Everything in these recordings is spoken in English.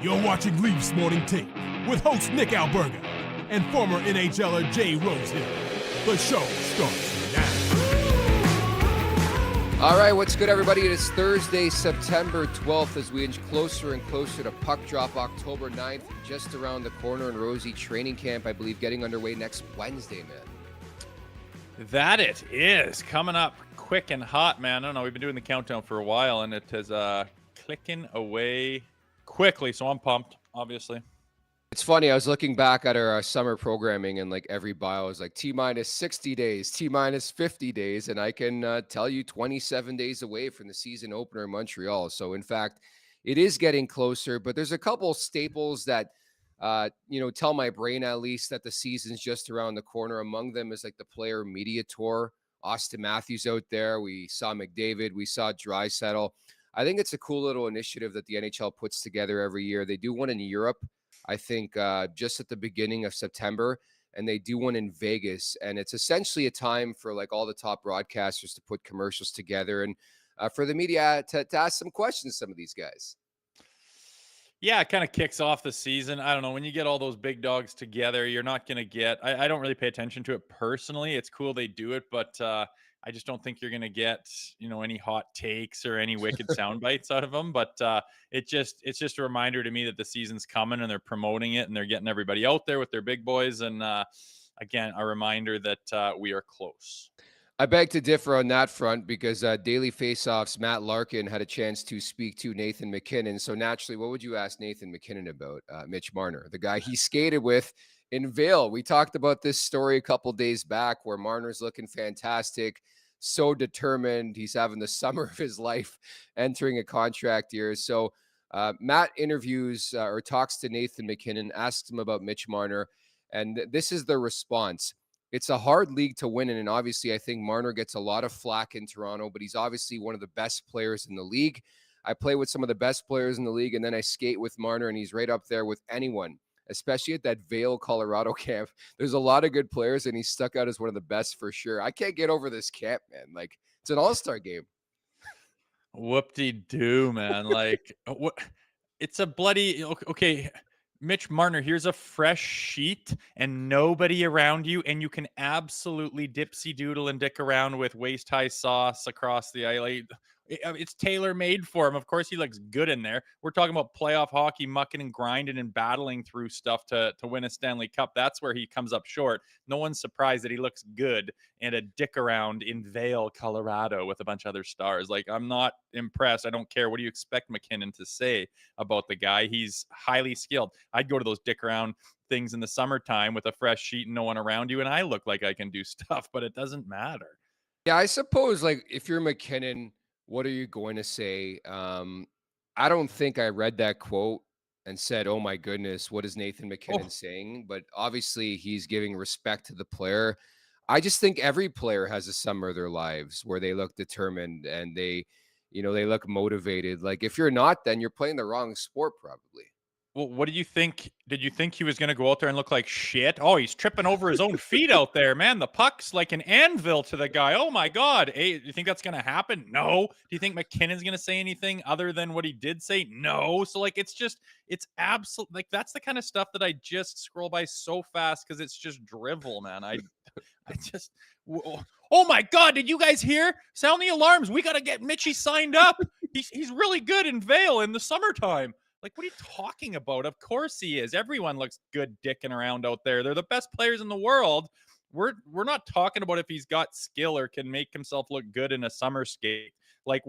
You're watching Leafs Morning Take with host Nick Alberga and former NHLer Jay Rosehill. The show starts now. All right, what's good, everybody? It is Thursday, September 12th, as we inch closer and closer to puck drop October 9th, just around the corner in Rosie training camp, I believe, getting underway next Wednesday, man. That it is. Coming up quick and hot, man. I don't know. We've been doing the countdown for a while, and it is clicking away quickly, so I'm pumped, obviously. It's funny, I was looking back at our summer programming, and like every bio is like T-minus 60 days, T-minus 50 days, and I can tell you 27 days away from the season opener in Montreal. So, in fact, it is getting closer, but there's a couple staples that, tell my brain at least that the season's just around the corner. Among them is like the player media tour. Austin Matthews out there. We saw McDavid. We saw Draisaitl. I think it's a cool little initiative that the NHL puts together every year. They do one in Europe, I think, just at the beginning of September, and they do one in Vegas. And it's essentially a time for like all the top broadcasters to put commercials together and for the media to ask some questions to some of these guys. Yeah, it kind of kicks off the season. I don't know. When you get all those big dogs together, you're not going to get – I don't really pay attention to it personally. It's cool they do it, but I just don't think you're going to get, any hot takes or any wicked sound bites out of them. But it's just a reminder to me that the season's coming and they're promoting it and they're getting everybody out there with their big boys. And again, a reminder that we are close. I beg to differ on that front because Daily Faceoff's Matt Larkin had a chance to speak to Nathan MacKinnon. So naturally, what would you ask Nathan MacKinnon about? Mitch Marner, the guy he skated with in Vail. We talked about this story a couple days back where Marner's looking fantastic, so determined. He's having the summer of his life entering a contract year. So Matt interviews or talks to Nathan MacKinnon, asks him about Mitch Marner, and this is the response. It's a hard league to win in, and obviously I think Marner gets a lot of flack in Toronto, but he's obviously one of the best players in the league. I play with some of the best players in the league, and then I skate with Marner, and he's right up there with anyone, especially at that Vail, Colorado camp. There's a lot of good players, and he's stuck out as one of the best for sure. I can't get over this camp, man. Like, it's an all-star game. Whoop-de-doo, man. Like, what? It's a bloody – okay – Mitch Marner, here's a fresh sheet and nobody around you, and you can absolutely dipsy doodle and dick around with waist high sauce across the island. It's tailor-made for him. Of course, he looks good in there. We're talking about playoff hockey, mucking and grinding and battling through stuff to win a Stanley Cup. That's where he comes up short. No one's surprised that he looks good and a dick around in Vail, Colorado with a bunch of other stars. Like, I'm not impressed. I don't care. What do you expect MacKinnon to say about the guy? He's highly skilled. I'd go to those dick around things in the summertime with a fresh sheet and no one around you, and I look like I can do stuff, but it doesn't matter. Yeah, I suppose, like, if you're MacKinnon, what are you going to say? I don't think I read that quote and said, oh my goodness, what is Nathan MacKinnon saying? But obviously he's giving respect to the player. I just think every player has a summer of their lives where they look determined and they look motivated. Like, if you're not, then you're playing the wrong sport probably. Well, what do you think? Did you think he was going to go out there and look like shit? Oh, he's tripping over his own feet out there, man. The puck's like an anvil to the guy. Oh, my God. Hey, do you think that's going to happen? No. Do you think MacKinnon's going to say anything other than what he did say? No. So, like, it's absolute. Like, that's the kind of stuff that I just scroll by so fast because it's just drivel, man. I just, oh, my God. Did you guys hear? Sound the alarms. We got to get Mitchie signed up. He's really good in Vail in the summertime. Like, what are you talking about? Of course he is. Everyone looks good dicking around out there. They're the best players in the world. We're not talking about if he's got skill or can make himself look good in a summer skate. Like,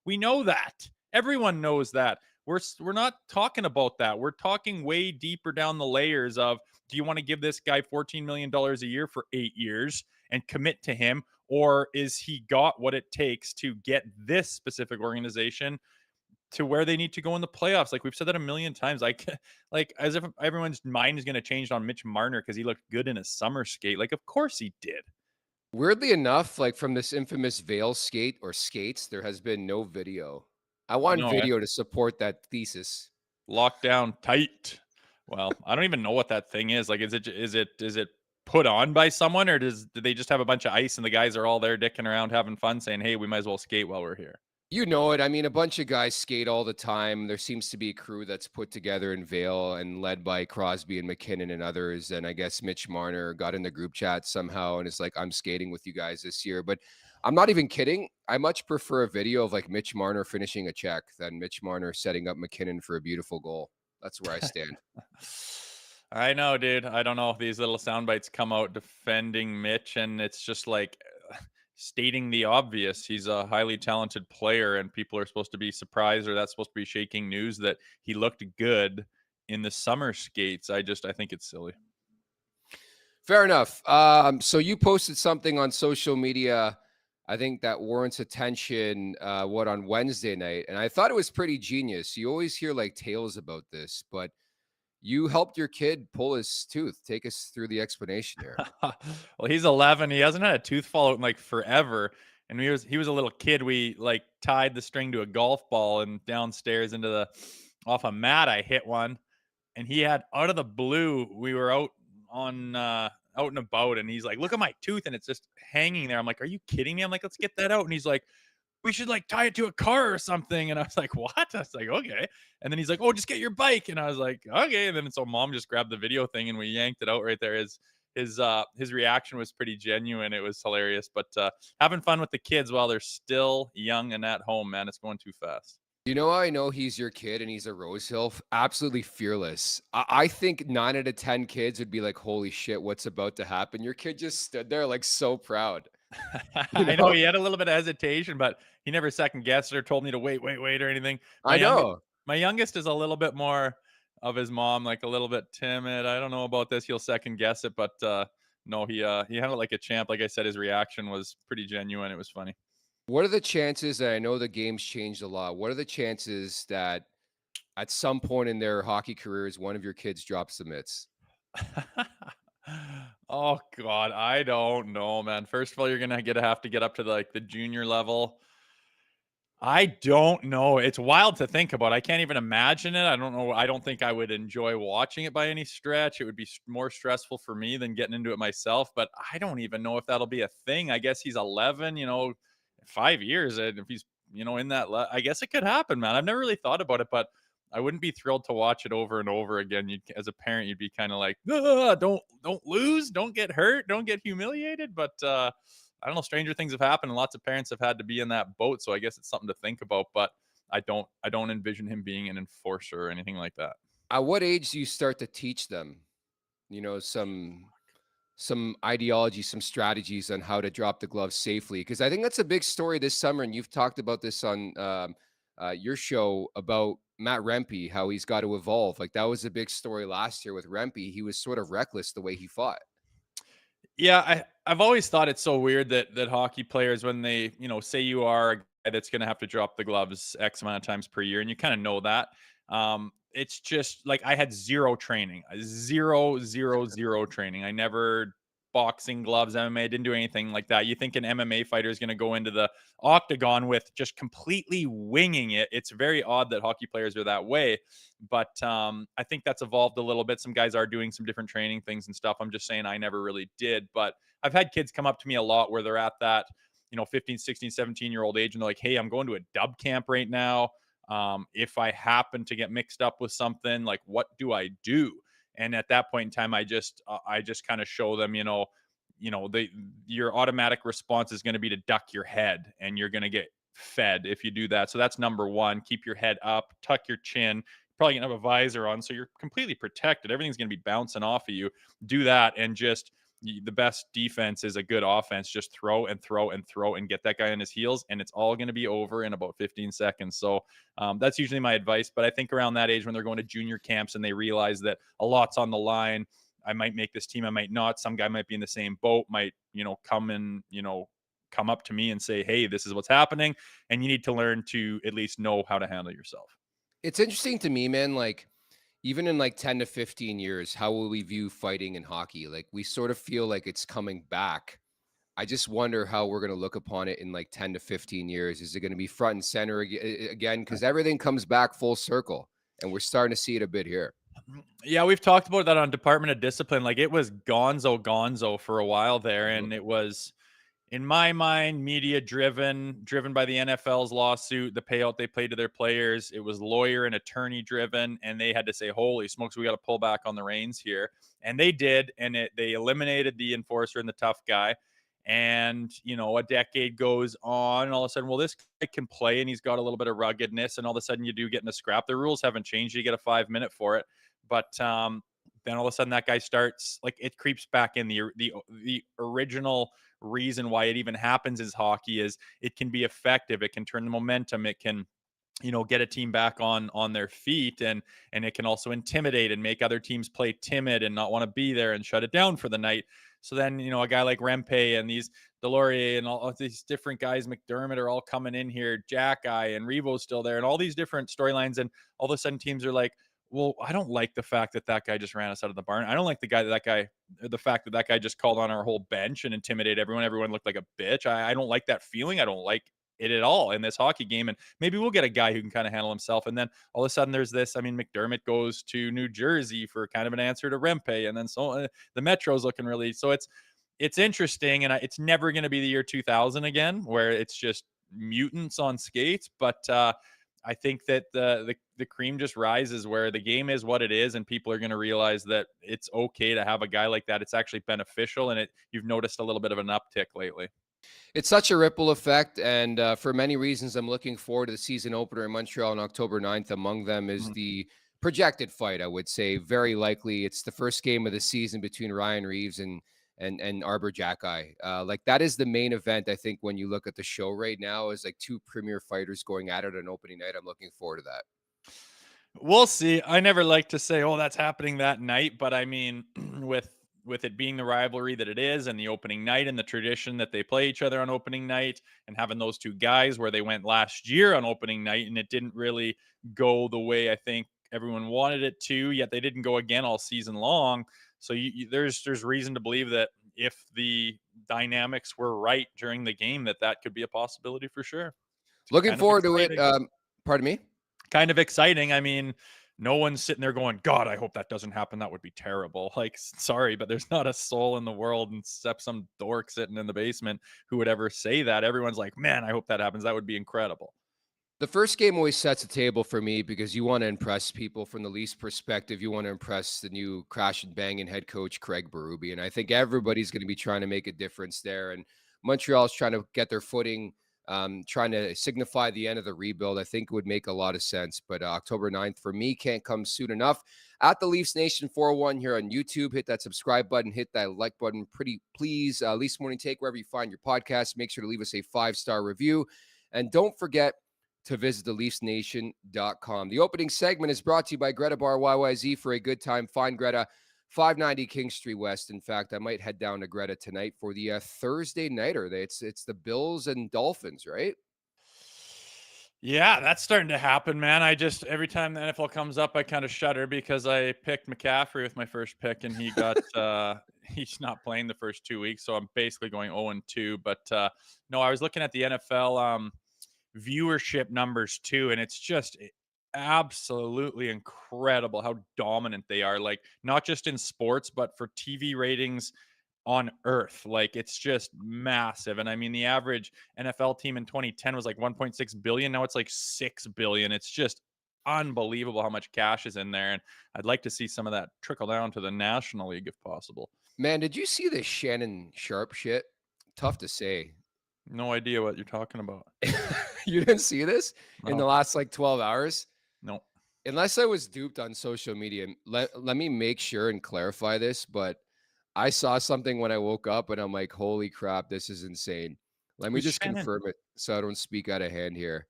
we know that. Everyone knows that. We're not talking about that. We're talking way deeper down the layers of, do you want to give this guy $14 million a year for 8 years and commit to him? Or is he got what it takes to get this specific organization to where they need to go in the playoffs? Like, we've said that a million times. Like as if everyone's mind is going to change on Mitch Marner because he looked good in a summer skate. Like, of course he did. Weirdly enough, like, from this infamous Vail skate or skates, there has been no video. I want video to support that thesis. Locked down tight. Well, I don't even know what that thing is. Like, is it put on by someone, or do they just have a bunch of ice and the guys are all there dicking around having fun saying, hey, we might as well skate while we're here? You know it. I mean, a bunch of guys skate all the time. There seems to be a crew that's put together in Vale and led by Crosby and McKinnon and others. And I guess Mitch Marner got in the group chat somehow and is like, I'm skating with you guys this year. But I'm not even kidding. I much prefer a video of like Mitch Marner finishing a check than Mitch Marner setting up McKinnon for a beautiful goal. That's where I stand. I know, dude. I don't know if these little sound bites come out defending Mitch, and it's just like stating the obvious. He's a highly talented player, and people are supposed to be surprised, or that's supposed to be shaking news that he looked good in the summer skates. I think it's silly. Fair enough. So you posted something on social media, I think that warrants attention, on Wednesday night. And I thought it was pretty genius. You always hear like tales about this, but you helped your kid pull his tooth. Take us through the explanation here. Well, he's 11. He hasn't had a tooth fall out in like forever. And he was a little kid. We like tied the string to a golf ball, and downstairs off a mat, I hit one, and he had, out of the blue, we were out and about, and he's like, look at my tooth, and it's just hanging there. I'm like, are you kidding me? I'm like, let's get that out. And he's like, we should like tie it to a car or something. And I was like, what? I was like, okay. And then he's like, oh, just get your bike. And I was like, okay. And then so mom just grabbed the video thing and we yanked it out right there. His reaction was pretty genuine. It was hilarious. But having fun with the kids while they're still young and at home, man, it's going too fast. You know how I know he's your kid and he's a Rosehill? Absolutely fearless. I think 9 out of 10 kids would be like, holy shit, what's about to happen? Your kid just stood there like so proud. I know he had a little bit of hesitation, but he never second guessed or told me to wait or anything. I know. My youngest is a little bit more of his mom, like a little bit timid. I don't know about this. He'll second guess it, but no, he handled it like a champ. Like I said, his reaction was pretty genuine. It was funny. What are the chances, and I know the game's changed a lot, what are the chances that at some point in their hockey careers, one of your kids drops the mitts? Oh God, I don't know, man. First of all, you're gonna have to get up to the junior level. I don't know. It's wild to think about. I can't even imagine it. I don't know. I don't think I would enjoy watching it by any stretch. It would be more stressful for me than getting into it myself. But I don't even know if that'll be a thing. I guess he's 11. 5 years, and if he's in that, I guess it could happen, man. I've never really thought about it, but I wouldn't be thrilled to watch it over and over again. As a parent, you'd be kind of like, don't lose, don't get hurt, don't get humiliated. But I don't know. Stranger things have happened, and lots of parents have had to be in that boat. So I guess it's something to think about. But I don't envision him being an enforcer or anything like that. At what age do you start to teach them, some ideology, some strategies on how to drop the gloves safely? Because I think that's a big story this summer, and you've talked about this on your show about Matt Rempe, how he's got to evolve. Like that was a big story last year with Rempe. He was sort of reckless the way he fought. Yeah, I've always thought it's so weird that hockey players, when they, say you are a guy that's going to have to drop the gloves X amount of times per year, and you kind of know that. It's just like I had zero training, zero training. I never boxing gloves, MMA, didn't do anything like that. You think an MMA fighter is going to go into the octagon with just completely winging it. It's very odd that hockey players are that way. But I think that's evolved a little bit. Some guys are doing some different training things and stuff. I'm just saying I never really did. But I've had kids come up to me a lot where they're at that, 15, 16, 17-year-old age. And they're like, hey, I'm going to a dub camp right now. If I happen to get mixed up with something, like, what do I do? And at that point in time, I just kind of show them, your automatic response is going to be to duck your head, and you're going to get fed if you do that. So that's number one. Keep your head up, tuck your chin. Probably gonna have a visor on, so you're completely protected. Everything's going to be bouncing off of you. Do that, and just the best defense is a good offense. Just throw and throw and throw and get that guy on his heels, and it's all going to be over in about 15 seconds. So that's usually my advice. But I think around that age, when they're going to junior camps and they realize that a lot's on the line, I might make this team, I might not. Some guy might be in the same boat, might, come up to me and say, hey, this is what's happening. And you need to learn to at least know how to handle yourself. It's interesting to me, man, like even in like 10 to 15 years, how will we view fighting in hockey? Like we sort of feel like it's coming back. I just wonder how we're going to look upon it in like 10 to 15 years. Is it going to be front and center again? Because everything comes back full circle, and we're starting to see it a bit here. Yeah, we've talked about that on Department of Discipline. Like it was gonzo for a while there, and it was in my mind, media driven by the NFL's lawsuit, the payout they paid to their players. It was lawyer and attorney driven, and they had to say, holy smokes, we got to pull back on the reins here. And they did, and they eliminated the enforcer and the tough guy. And, a decade goes on, and all of a sudden, well, this guy can play, and he's got a little bit of ruggedness, and all of a sudden you do get in a scrap. The rules haven't changed. You get a 5-minute for it. But then all of a sudden that guy starts, like, it creeps back in. The original reason why it even happens is hockey is it can be effective. It can turn the momentum. It can get a team back on their feet, and it can also intimidate and make other teams play timid and not want to be there and shut it down for the night. So then, a guy like Rempe and these Delorier and all of these different guys, McDermott, are all coming in here, Jack Guy and Revo's still there, and all these different storylines. And all of a sudden teams are like, well, I don't like the fact that guy just ran us out of the barn. I don't like the fact that guy just called on our whole bench and intimidated everyone. Everyone looked like a bitch. I don't like that feeling. I don't like it at all in this hockey game. And maybe we'll get a guy who can kind of handle himself. And then all of a sudden there's this, McDermott goes to New Jersey for kind of an answer to Rempe. And then the Metro's looking really, so it's interesting. And it's never going to be the year 2000 again, where it's just mutants on skates. But I think that the cream just rises where the game is what it is, and people are going to realize that it's okay to have a guy like that. It's actually beneficial, and you've noticed a little bit of an uptick lately. It's such a ripple effect, and for many reasons, I'm looking forward to the season opener in Montreal on October 9th. Among them is the projected fight, I would say. Very likely it's the first game of the season between Ryan Reeves and Alberga Jay. Like, that is the main event, I think, when you look at the show right now, is like two premier fighters going at it on opening night. I'm looking forward to that. We'll see. I never like to say, oh, that's happening that night, but with it being the rivalry that it is, and the opening night and the tradition that they play each other on opening night, and having those two guys where they went last year on opening night and it didn't really go the way I think everyone wanted it to, yet they didn't go again all season long. So there's reason to believe that if the dynamics were right during the game, that could be a possibility for sure. Looking forward to it. Pardon me? Kind of exciting. No one's sitting there going, God, I hope that doesn't happen. That would be terrible. Like, sorry, but there's not a soul in the world except some dork sitting in the basement who would ever say that. Everyone's like, man, I hope that happens. That would be incredible. The first game always sets a table for me because you want to impress people from the Leafs perspective. You want to impress the new crash and banging head coach, Craig Berube. And I think everybody's going to be trying to make a difference there. And Montreal's trying to get their footing, trying to signify the end of the rebuild. I think it would make a lot of sense. But October 9th for me can't come soon enough. At the Leafs Nation 401 here on YouTube, hit that subscribe button, hit that like button. Pretty please. Leafs Morning Take, wherever you find your podcast, make sure to leave us a 5-star review. And don't forget to visit theleafsnation.com. The opening segment is brought to you by Greta Bar YYZ. For a good time, find Greta, 590 King Street West. In fact, I might head down to Greta tonight for the Thursday nighter. It's the Bills and Dolphins, right? Yeah, that's starting to happen, man. Every time the NFL comes up, I kind of shudder because I picked McCaffrey with my first pick, and he got he's not playing the first 2 weeks, so I'm basically going 0-2. But no, I was looking at the NFL viewership numbers too, and it's just absolutely incredible how dominant they are, like, not just in sports but for TV ratings on earth. Like, it's just massive. And the average NFL team in 2010 was like 1.6 billion. Now it's like 6 billion. It's just unbelievable how much cash is in there, and I'd like to see some of that trickle down to the National League if possible. Man, did you see this Shannon Sharp shit? Tough to say. No idea what you're talking about. You didn't see this in the last 12 hours? No. Unless I was duped on social media. Let me make sure and clarify this, but I saw something when I woke up and I'm like, holy crap, this is insane. Let me just confirm it so I don't speak out of hand here.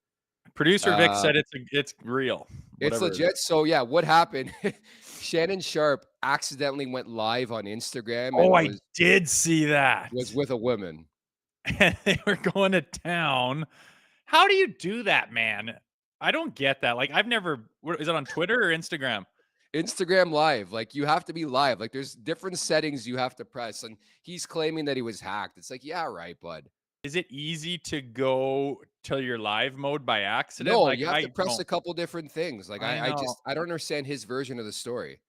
Producer Vic said it's real. It's legit. So yeah, what happened? Shannon Sharp accidentally went live on Instagram. Oh, I did see that. Was with a woman. And they were going to town. How do you do that, man? I don't get that. Like, I've never, is it on Twitter or Instagram? Instagram live. Like, you have to be live. Like, there's different settings you have to press. And he's claiming that he was hacked. It's like, yeah, right, bud. Is it easy to go to your live mode by accident? No, like, you have to press a couple different things. Like, I don't understand his version of the story.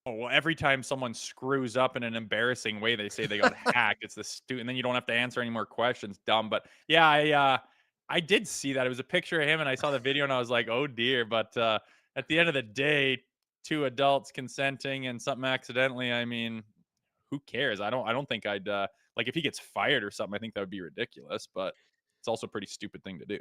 Oh, well, every time someone screws up in an embarrassing way, they say they got hacked. It's the and then you don't have to answer any more questions. Dumb, but yeah, I did see that. It was a picture of him, and I saw the video, and I was like, oh dear. But at the end of the day, two adults consenting and something accidentally. I mean, who cares? I don't think I'd like if he gets fired or something. I think that would be ridiculous, but it's also a pretty stupid thing to do.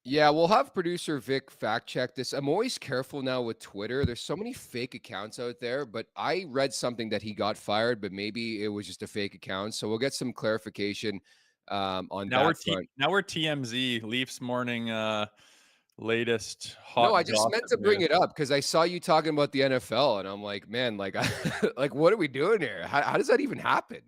Yeah, we'll have producer Vic fact check this. I'm always careful now with Twitter. There's so many fake accounts out there, but I read something that he got fired, but maybe it was just a fake account. So we'll get some clarification on that front. Now we're TMZ Leafs morning latest No, hot I just meant gossip to bring news. it up because I saw you talking about the NFL, and I'm like, man, like, like, what are we doing here? How does that even happen?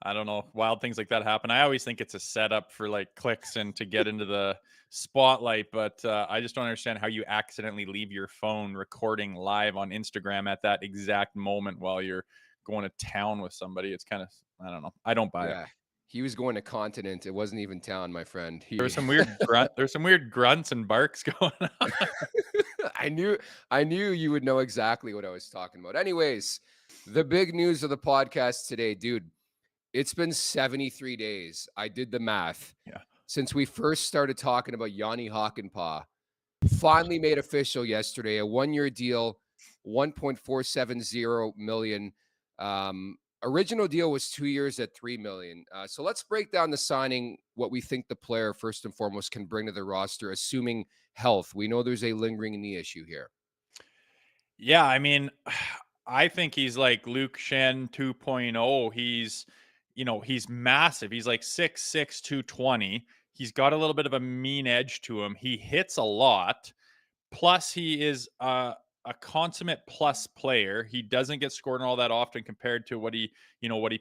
I don't know. Wild things like that happen. I always think it's a setup for like clicks and to get into the spotlight, but I just don't understand how you accidentally leave your phone recording live on Instagram at that exact moment while you're going to town with somebody. It's kind of, I don't know. I don't buy it. Yeah, he was going to continent. It wasn't even town, my friend. There's some weird there's some weird grunts and barks going on. I knew you would know exactly what I was talking about. Anyways, the big news of the podcast today, dude. It's been 73 days. I did the math. Yeah. Since we first started talking about Yanni Hakanpää, finally made official yesterday, a 1-year deal, 1.470 million. Original deal was 2 years at 3 million. So let's break down the signing, what we think the player first and foremost can bring to the roster, assuming health. We know there's a lingering knee issue here. Yeah, I mean, I think he's like Luke Shen 2.0. He's massive. He's like 6'6", 220. He's got a little bit of a mean edge to him. He hits a lot. Plus, he is a consummate plus player. He doesn't get scored all that often compared to what he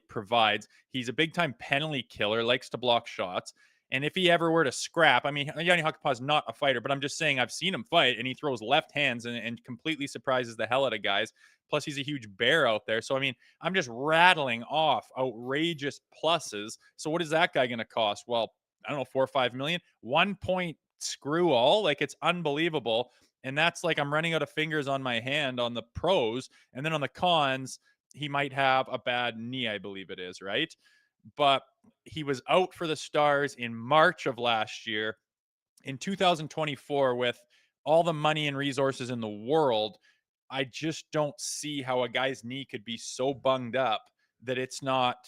provides. He's a big time penalty killer, likes to block shots. And if he ever were to scrap, I mean, Yanni Hakanpää is not a fighter, but I'm just saying I've seen him fight, and he throws left hands and completely surprises the hell out of guys. Plus, he's a huge bear out there. So, I mean, I'm just rattling off outrageous pluses. So, what is that guy going to cost? Well, I don't know, 4 or 5 million. 1 point screw all. Like, it's unbelievable. And that's like I'm running out of fingers on my hand on the pros. And then on the cons, he might have a bad knee, I believe it is, right? But he was out for the Stars in March of last year. In 2024, with all the money and resources in the world, I just don't see how a guy's knee could be so bunged up that it's not,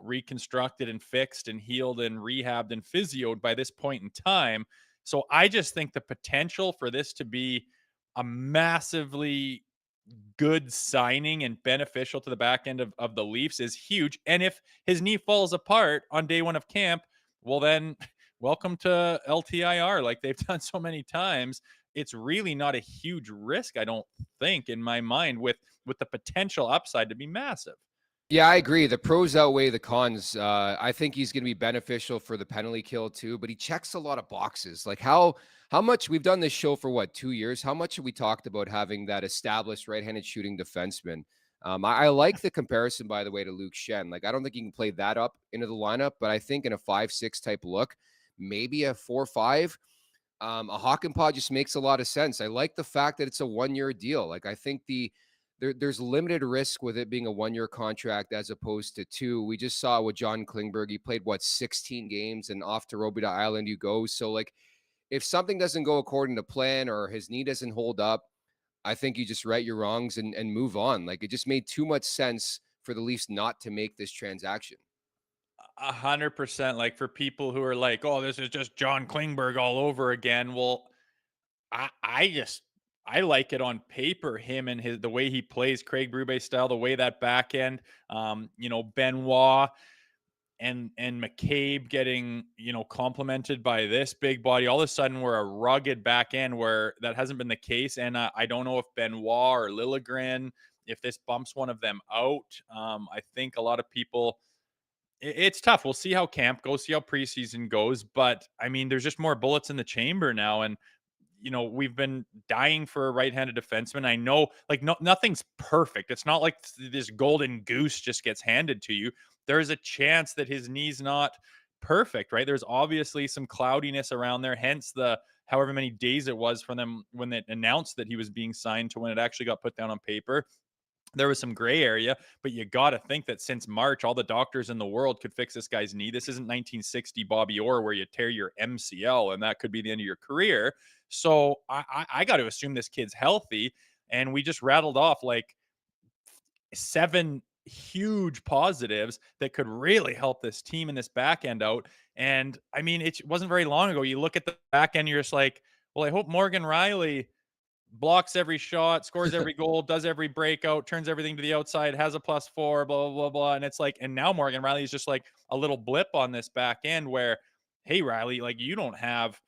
reconstructed and fixed and healed and rehabbed and physioed by this point in time. So I just think the potential for this to be a massively good signing and beneficial to the back end of the Leafs is huge. And if his knee falls apart on day one of camp, well, then welcome to LTIR like they've done so many times. It's really not a huge risk, I don't think, in my mind, with the potential upside to be massive. Yeah, I agree. The pros outweigh the cons. I think he's going to be beneficial for the penalty kill too, but he checks a lot of boxes. Like how much we've done this show for what, 2 years? How much have we talked about having that established right-handed shooting defenseman? I like the comparison, by the way, to Luke Shen. Like, I don't think he can play that up into the lineup, but I think in a 5-6 type look, maybe a 4-5, a Hakanpää just makes a lot of sense. I like the fact that it's a 1-year deal. Like, I think there's limited risk with it being a 1-year contract as opposed to 2. We just saw with John Klingberg, he played 16 games and off to Robida Island you go. So like if something doesn't go according to plan or his knee doesn't hold up, I think you just right your wrongs and move on. Like it just made too much sense for the Leafs not to make this transaction. 100%. Like for people who are like, oh, this is just John Klingberg all over again. Well, I like it on paper, him and the way he plays, Craig Berube style, the way that back end, Benoit and McCabe getting, complimented by this big body. All of a sudden we're a rugged back end where that hasn't been the case. And I don't know if Benoit or Liljegren, if this bumps one of them out. I think a lot of people, it's tough. We'll see how camp goes, see how preseason goes. But I mean, there's just more bullets in the chamber now. And we've been dying for a right-handed defenseman. I know, like, nothing's perfect. It's not like this golden goose just gets handed to you. There's a chance that his knee's not perfect, right? There's obviously some cloudiness around there, hence the however many days it was from them when they announced that he was being signed to when it actually got put down on paper. there was some gray area, but you got to think that since March, all the doctors in the world could fix this guy's knee. This isn't 1960 Bobby Orr where you tear your MCL and that could be the end of your career. So I got to assume this kid's healthy. And we just rattled off like 7 huge positives that could really help this team and this back end out. And I mean, it wasn't very long ago. You look at the back end, you're just like, well, I hope Morgan Riley blocks every shot, scores every goal, does every breakout, turns everything to the outside, has a +4, blah, blah, blah, blah. And it's like, and now Morgan Riley is just like a little blip on this back end where, hey, Riley, like you don't have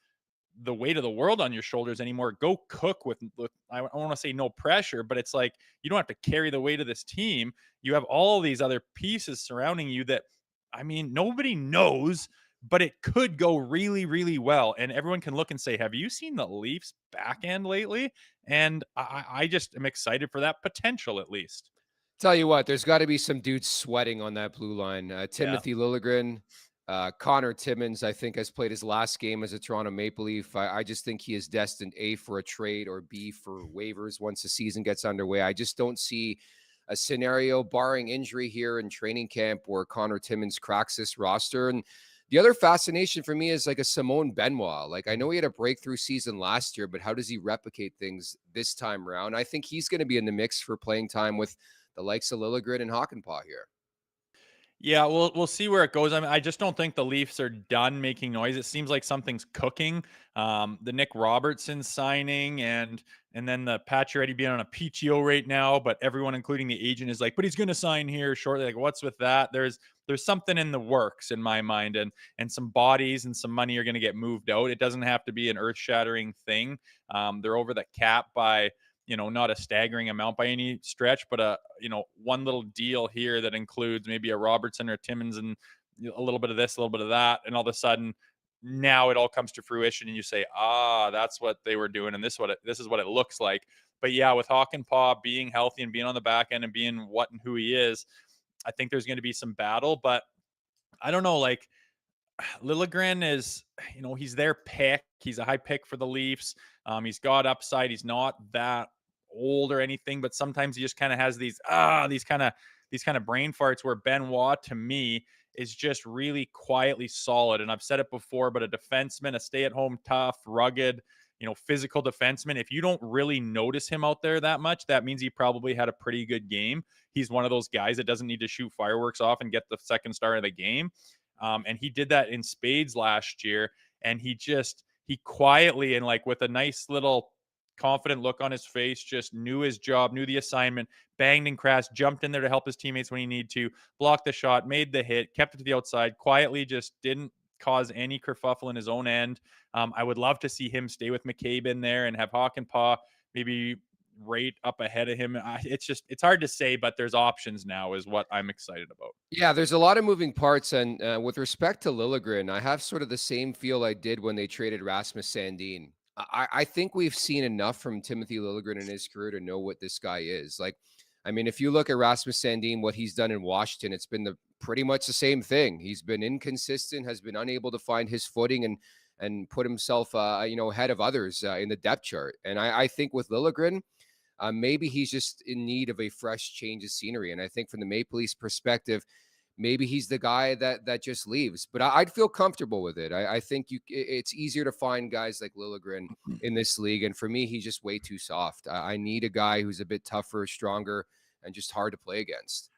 the weight of the world on your shoulders anymore. Go cook with I don't want to say no pressure, but it's like you don't have to carry the weight of this team. You have all these other pieces surrounding you that, I mean, nobody knows, but it could go really, really well. And everyone can look and say, have you seen the Leafs back end lately? And I just am excited for that potential at least. Tell you what, there's got to be some dudes sweating on that blue line. Yeah. Timothy Liljegren, Connor Timmins, I think, has played his last game as a Toronto Maple Leaf. I just think he is destined A, for a trade, or B, for waivers once the season gets underway. I just don't see a scenario, barring injury here in training camp, where Connor Timmins cracks this roster. And the other fascination for me is like a Simone Benoit. Like, I know he had a breakthrough season last year, but how does he replicate things this time around? I think he's going to be in the mix for playing time with the likes of Liljegren and Hakanpää here. Yeah, we'll see where it goes. I mean, I just don't think the Leafs are done making noise. It seems like something's cooking. The Nick Robertson signing and then the Pacioretty being on a PTO right now, but everyone, including the agent, is like, but he's going to sign here shortly. Like, what's with that? There's something in the works in my mind, and some bodies and some money are going to get moved out. It doesn't have to be an earth-shattering thing. They're over the cap by, not a staggering amount by any stretch, but one little deal here that includes maybe a Robertson or Timmins and a little bit of this, a little bit of that. And all of a sudden now it all comes to fruition and you say, that's what they were doing. And this is what it looks like. But yeah, with Hakanpää being healthy and being on the back end and being what and who he is, I think there's going to be some battle, but I don't know, like, Liljegren is, he's their pick. He's a high pick for the Leafs. He's got upside. He's not that old or anything, but sometimes he just kind of has these kind of brain farts where Benoit, to me, is just really quietly solid. And I've said it before, but a defenseman, a stay-at-home, tough, rugged, physical defenseman, if you don't really notice him out there that much, that means he probably had a pretty good game. He's one of those guys that doesn't need to shoot fireworks off and get the second star of the game. And he did that in spades last year. And he quietly and like with a nice little confident look on his face, just knew his job, knew the assignment, banged and crashed, jumped in there to help his teammates when he needed to, blocked the shot, made the hit, kept it to the outside, quietly just didn't cause any kerfuffle in his own end. I would love to see him stay with McCabe in there and have Hakanpää maybe right up ahead of him. It's hard to say, but there's options now is what I'm excited about. Yeah, there's a lot of moving parts. And with respect to Liljegren, I have sort of the same feel I did when they traded Rasmus Sandin. I think we've seen enough from Timothy Liljegren in his career to know what this guy is. Like, I mean, if you look at Rasmus Sandin, what he's done in Washington, it's been pretty much the same thing. He's been inconsistent, has been unable to find his footing and put himself, ahead of others in the depth chart. And I think with Liljegren, maybe he's just in need of a fresh change of scenery. And I think from the Maple Leafs perspective, maybe he's the guy that just leaves. But I'd feel comfortable with it. I think it's easier to find guys like Liljegren in this league. And for me, he's just way too soft. I need a guy who's a bit tougher, stronger, and just hard to play against.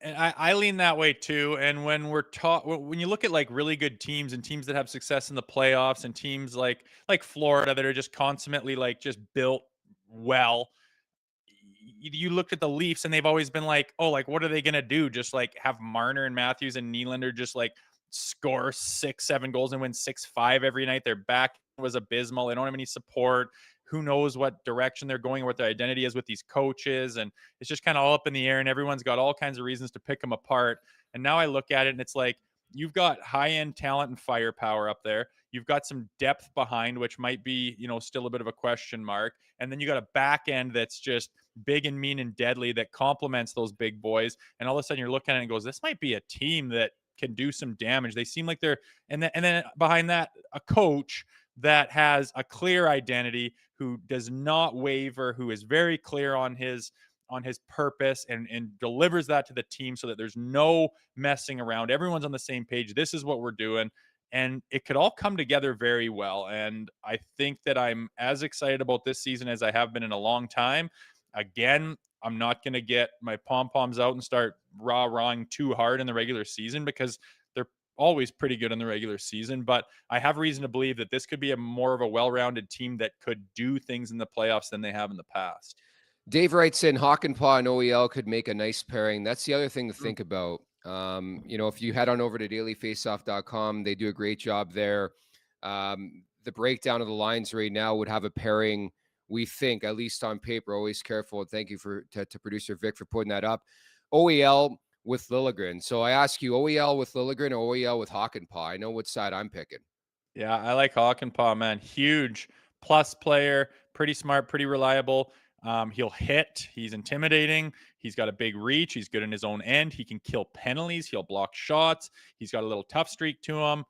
And I lean that way too. And when when you look at like really good teams and teams that have success in the playoffs and teams like Florida that are just consummately like just built well, you looked at the Leafs and they've always been like, oh, like, what are they going to do? Just like have Marner and Matthews and Nylander just like score 6-7 goals and win 6-5 every night. Their back was abysmal. They don't have any support. Who knows what direction they're going or what their identity is with these coaches. And it's just kind of all up in the air and everyone's got all kinds of reasons to pick them apart. And now I look at it and it's like, you've got high-end talent and firepower up there. You've got some depth behind, which might be, still a bit of a question mark. And then you got a back end that's just big and mean and deadly that complements those big boys. And all of a sudden you're looking at it and goes, this might be a team that can do some damage. They seem like they're, and then behind that, a coach that has a clear identity, who does not waver, who is very clear on his on his purpose and delivers that to the team so that there's no messing around. Everyone's on the same page. This is what we're doing. And it could all come together very well. And I think that I'm as excited about this season as I have been in a long time. Again, I'm not going to get my pom-poms out and start rah-rahing too hard in the regular season because they're always pretty good in the regular season. But I have reason to believe that this could be a more of a well-rounded team that could do things in the playoffs than they have in the past. Dave writes in, Hakanpaa and OEL could make a nice pairing. That's the other thing to think about. If you head on over to dailyfaceoff.com, they do a great job there. The breakdown of the lines right now would have a pairing, we think, at least on paper. Always careful. Thank you to producer Vic for putting that up. OEL with Liljegren. So I ask you, OEL with Liljegren or OEL with Hakanpaa? I know which side I'm picking. Yeah, I like Hakanpaa, man. Huge plus player, pretty smart, pretty reliable. He'll hit. He's intimidating. He's got a big reach. He's good in his own end. He can kill penalties. He'll block shots. He's got a little tough streak to him.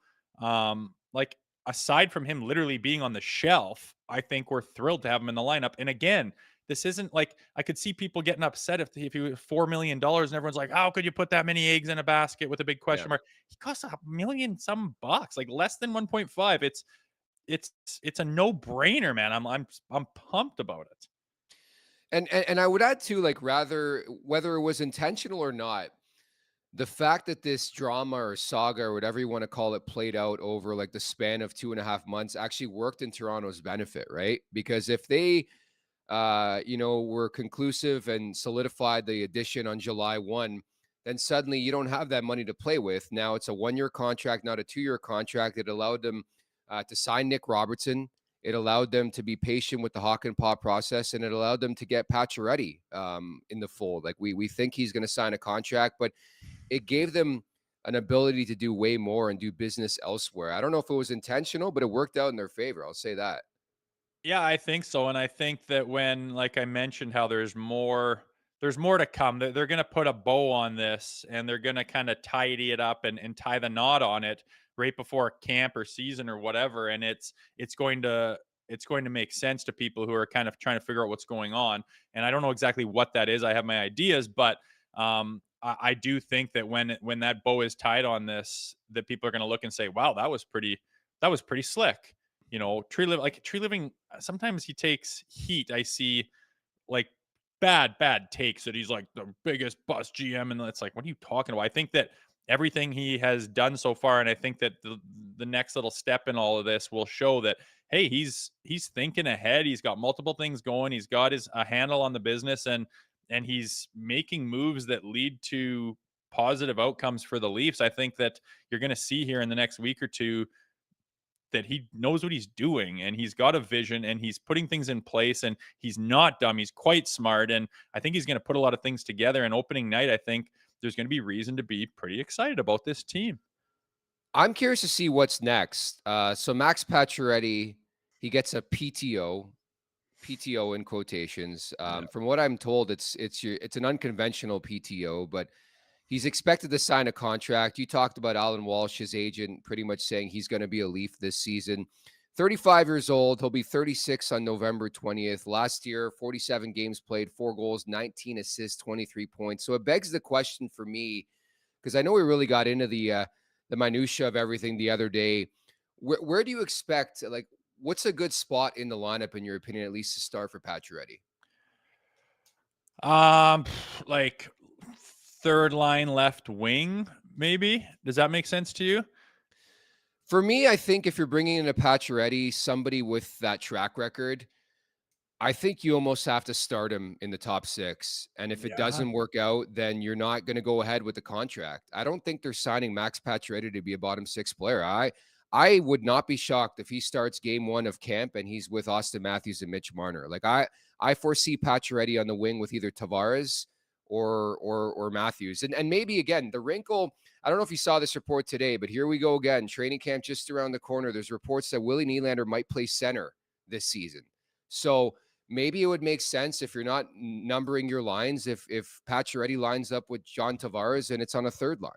Aside from him literally being on the shelf, I think we're thrilled to have him in the lineup. And again, this isn't like I could see people getting upset if he was $4 million and everyone's like, how could you put that many eggs in a basket with a big question mark? He costs $1 million some bucks, like less than 1.5. It's a no-brainer, man. I'm pumped about it. And I would add too, like, rather whether it was intentional or not, the fact that this drama or saga or whatever you want to call it played out over like the span of 2.5 months actually worked in Toronto's benefit, right? Because if they, were conclusive and solidified the addition on July 1, then suddenly you don't have that money to play with. Now it's a 1-year contract, not a 2-year contract. It allowed them to sign Nick Robertson. It allowed them to be patient with the Hakanpaa process, and it allowed them to get Pacioretty in the fold. Like we think he's going to sign a contract, but it gave them an ability to do way more and do business elsewhere. I don't know if it was intentional, but it worked out in their favor. I'll say that. Yeah, I think so. And I think that when, like I mentioned, how there's more to come. They're going to put a bow on this and they're going to kind of tidy it up and tie the knot on it right before camp or season or whatever. And it's going to make sense to people who are kind of trying to figure out what's going on. And I don't know exactly what that is. I have my ideas, but I do think that when that bow is tied on this, that people are going to look and say, wow, that was pretty slick. Tree Living, sometimes he takes heat. I see like bad takes that he's like the biggest bust GM. And it's like, what are you talking about? I think that everything he has done so far, and I think that the next little step in all of this will show that, hey, he's thinking ahead. He's got multiple things going. He's got a handle on the business, and he's making moves that lead to positive outcomes for the Leafs. I think that you're going to see here in the next week or two that he knows what he's doing and he's got a vision and he's putting things in place and he's not dumb. He's quite smart. And I think he's going to put a lot of things together. And opening night, I think there's going to be reason to be pretty excited about this team. I'm curious to see what's next. So Max Pacioretty, he gets a PTO in quotations. From what I'm told, it's an unconventional PTO, but he's expected to sign a contract. You talked about Alan Walsh, his agent, pretty much saying he's going to be a Leaf this season. 35 years old. He'll be 36 on November 20th. Last year, 47 games played, 4 goals, 19 assists, 23 points. So it begs the question for me, because I know we really got into the minutia of everything the other day. Where do you expect, like, what's a good spot in the lineup, in your opinion, at least to start for Pacioretty? Like third line left wing, maybe. Does that make sense to you? For me, I think if you're bringing in a Pacioretty, somebody with that track record, I think you almost have to start him in the top 6. And if it doesn't work out, then you're not going to go ahead with the contract. I don't think they're signing Max Pacioretty to be a bottom 6 player. I would not be shocked if he starts game 1 of camp and he's with Austin Matthews and Mitch Marner. Like I foresee Pacioretty on the wing with either Tavares or Matthews. And maybe, again, the wrinkle, I don't know if you saw this report today, but here we go again. Training camp just around the corner. There's reports that Willie Nylander might play center this season. So maybe it would make sense if you're not numbering your lines, if Pacioretty lines up with John Tavares and it's on a third line.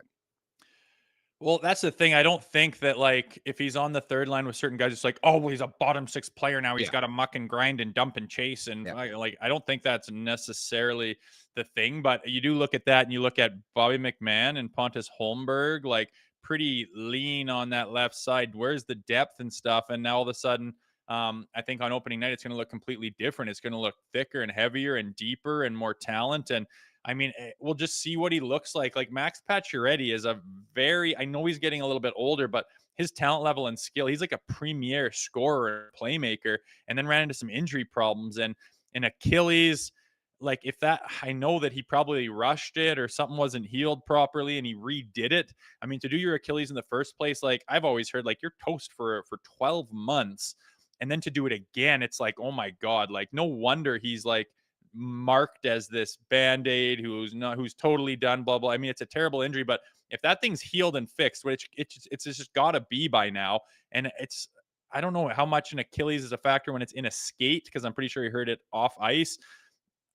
Well, that's the thing. I don't think that, like, if he's on the third line with certain guys, it's like, oh, well, he's a bottom six player now. He's Yeah. got to muck and grind and dump and chase. And Yeah. like, I don't think that's necessarily the thing. But you do look at that and you look at Bobby McMahon and Pontus Holmberg, like pretty lean on that left side. Where's the depth and stuff? And now all of a sudden, I think on opening night, it's going to look completely different. It's going to look thicker and heavier and deeper and more talent. And I mean, we'll just see what he looks like. Like Max Pacioretty is a very, I know he's getting a little bit older, but his talent level and skill, he's like a premier scorer, playmaker, and then ran into some injury problems. And Achilles, like if that, I know that he probably rushed it or something wasn't healed properly and he redid it. I mean, to do your Achilles in the first place, like I've always heard, like you're toast for 12 months. And then to do it again, it's like, oh my God, like no wonder he's like, marked as this band-aid who's totally done, blah blah. I mean, it's a terrible injury, but if that thing's healed and fixed, which it's just got to be by now, and it's, I don't know how much an Achilles is a factor when it's in a skate, because I'm pretty sure he hurt it off ice.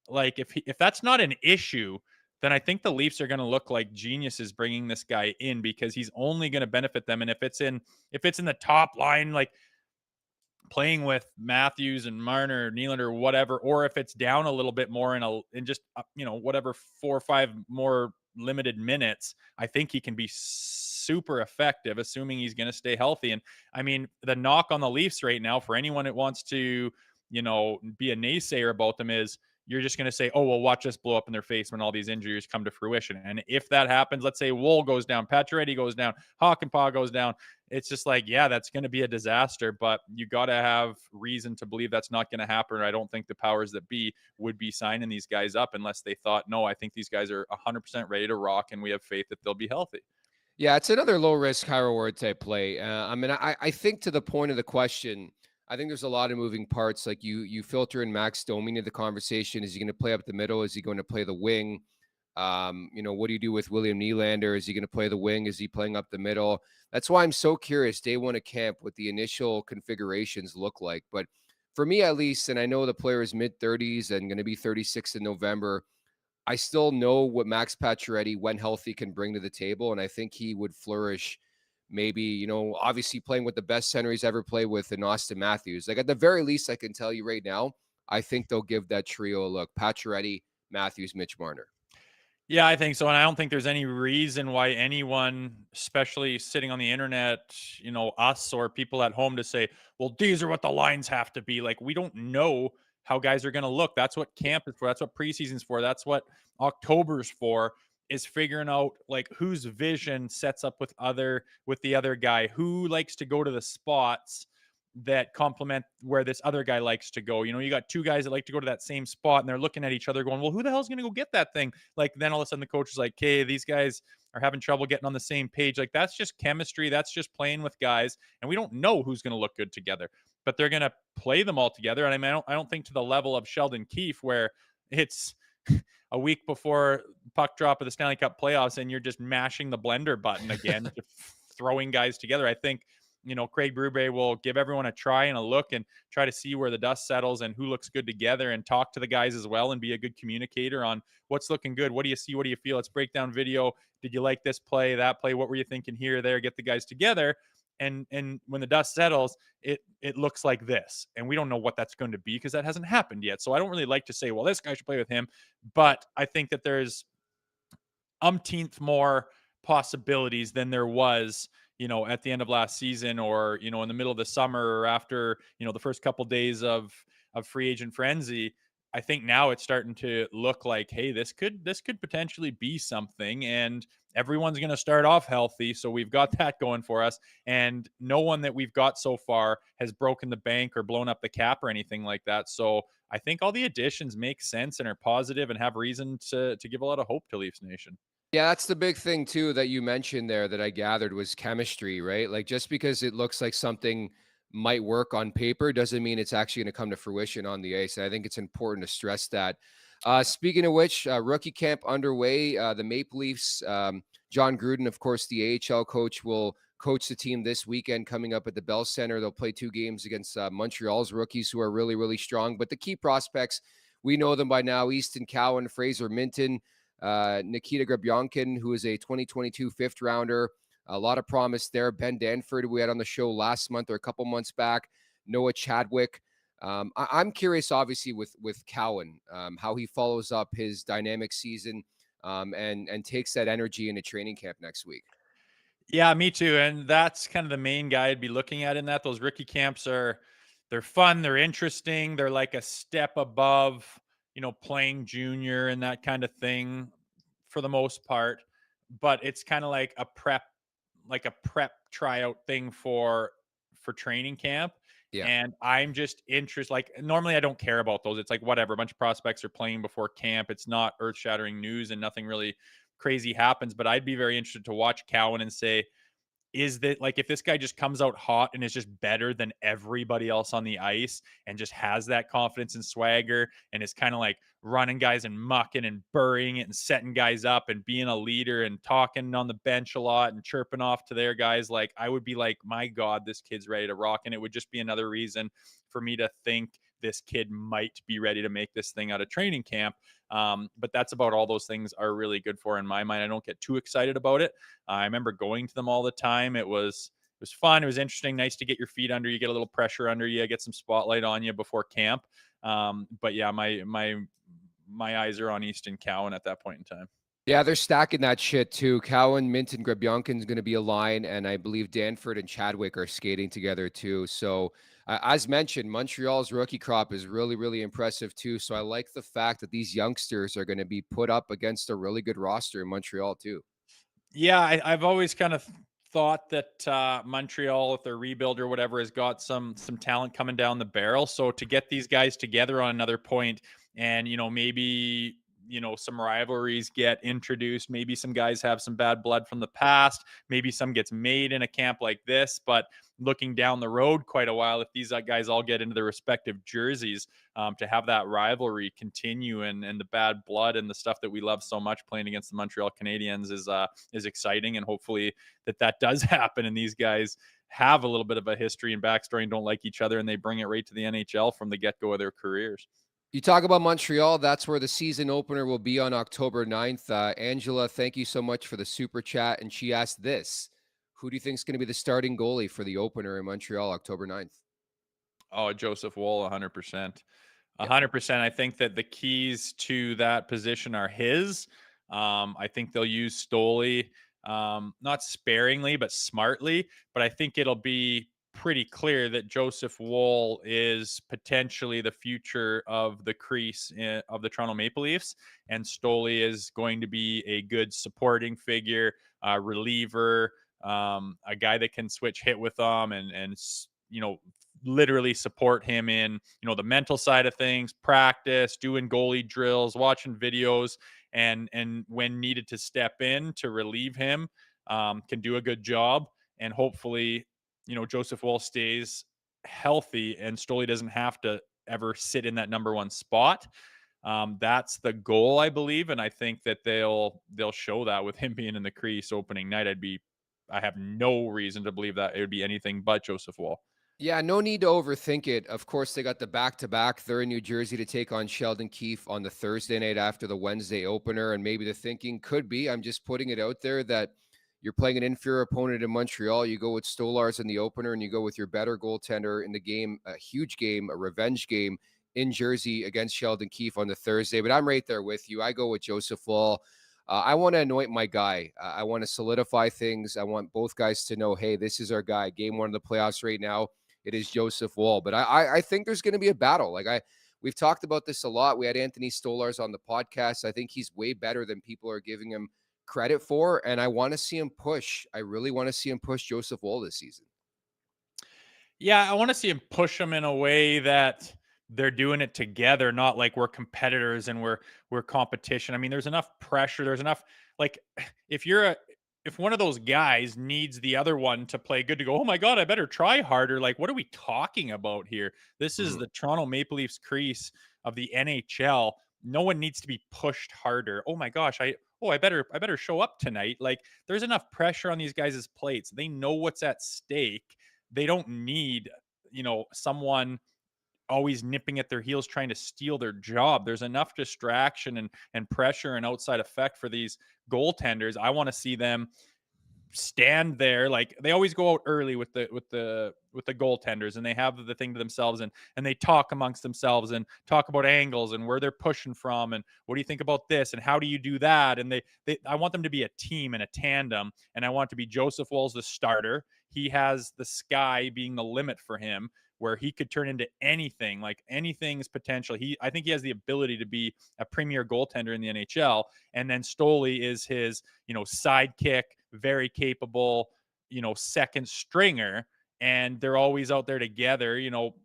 Like if that's not an issue, then I think the Leafs are going to look like geniuses bringing this guy in, because he's only going to benefit them. And if it's in the top line, like playing with Matthews and Marner, Nylander, whatever, or if it's down a little bit more in just whatever 4 or 5 more limited minutes, I think he can be super effective, assuming he's going to stay healthy. And I mean, the knock on the Leafs right now, for anyone that wants to, be a naysayer about them, is you're just going to say, oh, well, watch us blow up in their face when all these injuries come to fruition. And if that happens, let's say Wool goes down, Pacioretty goes down, Hakanpää goes down, it's just like, yeah, that's going to be a disaster, but you got to have reason to believe that's not going to happen. I don't think the powers that be would be signing these guys up unless they thought, no, I think these guys are 100% ready to rock and we have faith that they'll be healthy. Yeah, it's another low risk, high reward type play. I mean, I think to the point of the question, I think there's a lot of moving parts. Like you filter in Max Domi into the conversation. Is he going to play up the middle? Is he going to play the wing? What do you do with William Nylander? Is he going to play the wing? Is he playing up the middle? That's why I'm so curious, day one of camp, what the initial configurations look like. But for me, at least, and I know the player is mid-30s and going to be 36 in November, I still know what Max Pacioretty, when healthy, can bring to the table. And I think he would flourish maybe, obviously playing with the best center he's ever played with in Austin Matthews. Like at the very least, I can tell you right now, I think they'll give that trio a look. Pacioretty, Matthews, Mitch Marner. Yeah, I think so. And I don't think there's any reason why anyone, especially sitting on the internet, us or people at home, to say, well, these are what the lines have to be. Like, we don't know how guys are going to look. That's what camp is for. That's what preseason's for. That's what October's for, is figuring out like whose vision sets up with the other guy, who likes to go to the spots that complement where this other guy likes to go. You got two guys that like to go to that same spot and they're looking at each other going, well, who the hell's going to go get that thing? Like then all of a sudden the coach is like, okay, these guys are having trouble getting on the same page. Like that's just chemistry. That's just playing with guys. And we don't know who's going to look good together, but they're going to play them all together. And I mean, I don't think to the level of Sheldon Keefe where it's a week before puck drop of the Stanley Cup playoffs and you're just mashing the blender button again, just throwing guys together. I think, Craig Berube will give everyone a try and a look and try to see where the dust settles and who looks good together, and talk to the guys as well and be a good communicator on what's looking good. What do you see? What do you feel? Let's break down video. Did you like this play, that play? What were you thinking here, there? Get the guys together. And when the dust settles, it looks like this. And we don't know what that's going to be because that hasn't happened yet. So I don't really like to say, well, this guy should play with him. But I think that there's umpteenth more possibilities than there was at the end of last season, or in the middle of the summer, or after the first couple days of free agent frenzy. I think now it's starting to look like, hey, this could potentially be something, and everyone's going to start off healthy, so we've got that going for us. And no one that we've got so far has broken the bank or blown up the cap or anything like that. So I think all the additions make sense and are positive and have reason to give a lot of hope to Leafs Nation. Yeah, that's the big thing too that you mentioned there that I gathered was chemistry, right? Like just because it looks like something might work on paper doesn't mean it's actually going to come to fruition on the ice. And I think it's important to stress that. Speaking of which, rookie camp underway. The Maple Leafs, John Gruden, of course, the AHL coach, will coach the team this weekend coming up at the Bell Center. They'll play 2 games against Montreal's rookies who are really, really strong. But the key prospects, we know them by now: Easton Cowan, Fraser Minton, Nikita Grabyankin, who is a 2022 fifth rounder, A lot of promise there. Ben Danford, we had on the show last month or a couple months back. Noah Chadwick. I'm curious, obviously, with Cowan, how he follows up his dynamic season and takes that energy into training camp next week. Yeah, me too. And that's kind of the main guy I'd be looking at in that. Those rookie camps they're fun, they're interesting, they're like a step above, playing junior and that kind of thing for the most part. But it's kind of like a prep tryout thing for training camp. Yeah. And I'm just interested. Like normally I don't care about those. It's like whatever. A bunch of prospects are playing before camp. It's not earth-shattering news and nothing really crazy happens. But I'd be very interested to watch Cowan and say, is that like if this guy just comes out hot and is just better than everybody else on the ice and just has that confidence and swagger and is kind of like running guys and mucking and burying it and setting guys up and being a leader and talking on the bench a lot and chirping off to their guys, like I would be like, my God, this kid's ready to rock. And it would just be another reason for me to think this kid might be ready to make this thing out of training camp. But that's about all those things are really good for in my mind. I don't get too excited about it. I remember going to them all the time. It was fun. It was interesting. Nice to get your feet under you, get a little pressure under you, get some spotlight on you before camp. But yeah, my eyes are on Easton Cowan at that point in time. Yeah, they're stacking that shit too. Cowan, Mint, and Grebyankin's going to be a line, and I believe Danford and Chadwick are skating together too. So, as mentioned, Montreal's rookie crop is really, really impressive too. So I like the fact that these youngsters are going to be put up against a really good roster in Montreal too. Yeah, I've always kind of thought that Montreal, with their rebuild or whatever, has got some talent coming down the barrel. So to get these guys together on another point, and maybe some rivalries get introduced. Maybe some guys have some bad blood from the past. Maybe some gets made in a camp like this. But looking down the road quite a while, if these guys all get into their respective jerseys, to have that rivalry continue and the bad blood and the stuff that we love so much playing against the Montreal Canadiens is exciting. And hopefully that does happen. And these guys have a little bit of a history and backstory and don't like each other, and they bring it right to the NHL from the get-go of their careers. You talk about Montreal, that's where the season opener will be on October 9th. Angela, thank you so much for the super chat. And she asked this: who do you think is going to be the starting goalie for the opener in Montreal, October 9th? Oh, Joseph Woll, 100%. 100%. I think that the keys to that position are his. I think they'll use Stoli, not sparingly, but smartly. But I think it'll be pretty clear that Joseph Woll is potentially the future of the crease of the Toronto Maple Leafs, and Stoli is going to be a good supporting figure, reliever, a guy that can switch hit with them and literally support him in the mental side of things, practice, doing goalie drills, watching videos, and when needed to step in to relieve him, can do a good job. And hopefully Joseph Woll stays healthy and Stoli doesn't have to ever sit in that number one spot. That's the goal, I believe, and I think that they'll show that with him being in the crease opening night. I have no reason to believe that it would be anything but Joseph Woll. Yeah, no need to overthink it. Of course, they got the back-to-back. They're in New Jersey to take on Sheldon Keefe on the Thursday night after the Wednesday opener, and maybe the thinking could be, I'm just putting it out there, that you're playing an inferior opponent in Montreal. You go with Stolarz in the opener, and you go with your better goaltender in the game, a huge game, a revenge game in Jersey against Sheldon Keefe on the Thursday. But I'm right there with you. I go with Joseph Woll. I want to anoint my guy. I want to solidify things. I want both guys to know, hey, this is our guy. Game one of the playoffs right now, it is Joseph Woll. But I think there's going to be a battle. We've talked about this a lot. We had Anthony Stolarz on the podcast. I think he's way better than people are giving him credit for, and I want to see him push. I really want to see him push Joseph Woll this season. Yeah, I want to see him push him in a way that they're doing it together, not like we're competitors and we're competition. I mean, there's enough pressure. There's enough, like, if one of those guys needs the other one to play good to go, oh my God, I better try harder. Like, what are we talking about here? This is the Toronto Maple Leafs crease of the NHL. No one needs to be pushed harder. Oh my gosh, I better show up tonight. Like, there's enough pressure on these guys' plates. They know what's at stake. They don't need, someone always nipping at their heels trying to steal their job. There's enough distraction and pressure and outside effect for these goaltenders. I want to see them stand there. Like, they always go out early with the goaltenders, and they have the thing to themselves, and they talk amongst themselves and talk about angles and where they're pushing from, and what do you think about this, and how do you do that? And I want them to be a team and a tandem, and I want to be Joseph Woll's the starter. He has the sky being the limit for him, where he could turn into anything. Like, anything's potential. I think he has the ability to be a premier goaltender in the NHL. And then Stoli is his, sidekick, very capable, second stringer. And they're always out there together,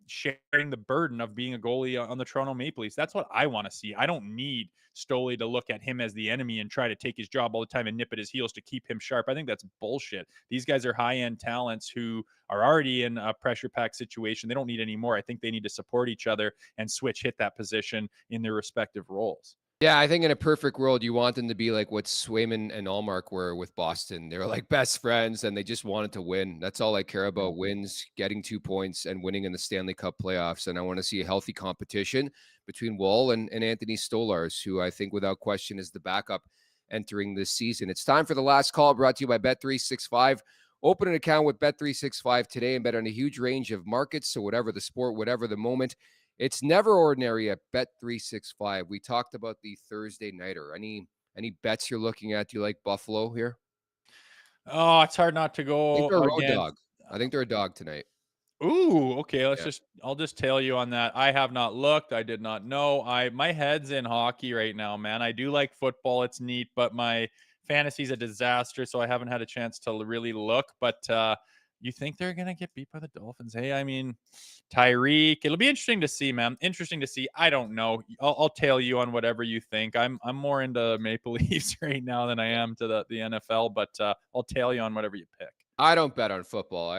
sharing the burden of being a goalie on the Toronto Maple Leafs. That's what I want to see. I don't need Stoli to look at him as the enemy and try to take his job all the time and nip at his heels to keep him sharp. I think that's bullshit. These guys are high-end talents who are already in a pressure-packed situation. They don't need any more. I think they need to support each other and hit that position in their respective roles. Yeah, I think in a perfect world, you want them to be like what Swayman and Allmark were with Boston. They were like best friends, and they just wanted to win. That's all I care about: wins, getting 2 points, and winning in the Stanley Cup playoffs. And I want to see a healthy competition between Woll and Anthony Stolarz, who I think without question is the backup entering this season. It's time for the last call, brought to you by Bet365. Open an account with Bet365 today and bet on a huge range of markets. So whatever the sport, whatever the moment, it's never ordinary at Bet365. We talked about the Thursday nighter. Any bets you're looking at? Do you like Buffalo here? Oh, it's hard not to go. I think they're a road dog. I think they're a dog tonight. Ooh, okay. I'll just tell you on that. I have not looked. I did not know. My head's in hockey right now, man. I do like football. It's neat, but my fantasy's a disaster, so I haven't had a chance to really look. But you think they're going to get beat by the Dolphins? Hey, I mean, Tyreek. It'll be interesting to see, man. Interesting to see. I don't know. I'll tell you on whatever you think. I'm more into Maple Leafs right now than I am to the NFL, but I'll tell you on whatever you pick. I don't bet on football.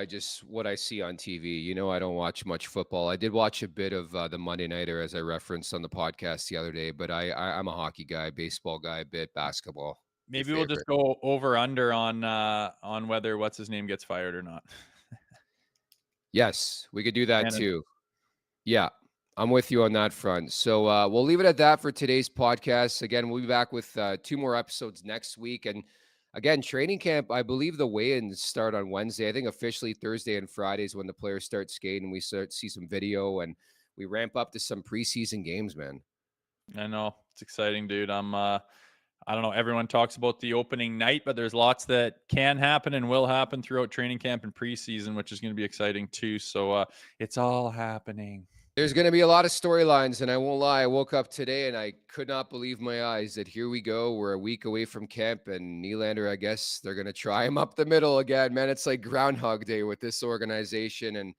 What I see on TV. I don't watch much football. I did watch a bit of the Monday Nighter, as I referenced on the podcast the other day, but I'm a hockey guy, baseball guy, a bit basketball. Maybe we'll just go over under on whether what's his name gets fired or not. Yes, we could do that too. Yeah, I'm with you on that front. So we'll leave it at that for today's podcast. Again, we'll be back with 2 more episodes next week. And again, training camp, I believe the weigh-ins start on Wednesday. I think officially Thursday and Fridays when the players start skating. We start to see some video and we ramp up to some preseason games, man. I know. It's exciting, dude. I don't know. Everyone talks about the opening night, but there's lots that can happen and will happen throughout training camp and preseason, which is going to be exciting too. So it's all happening. There's going to be a lot of storylines, and I won't lie. I woke up today and I could not believe my eyes that here we go. We're a week away from camp, and Nylander, I guess they're going to try him up the middle again. Man, it's like Groundhog Day with this organization, and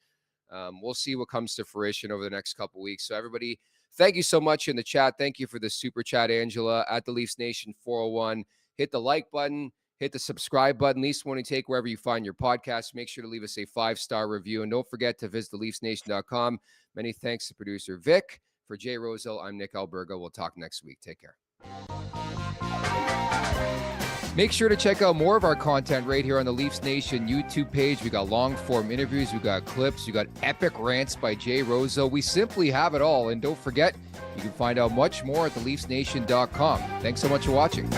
we'll see what comes to fruition over the next couple weeks. So everybody, thank you so much in the chat. Thank you for the super chat, Angela, at the Leafs Nation 401. Hit the like button. Hit the subscribe button, Leafs Morning Take, wherever you find your podcast. Make sure to leave us a 5-star review. And don't forget to visit theleafsnation.com. Many thanks to producer Vic. For Jay Rosehill, I'm Nick Alberga. We'll talk next week. Take care. Make sure to check out more of our content right here on the Leafs Nation YouTube page. We got long-form interviews. We got clips. We got epic rants by Jay Rosehill. We simply have it all. And don't forget, you can find out much more at theleafsnation.com. Thanks so much for watching.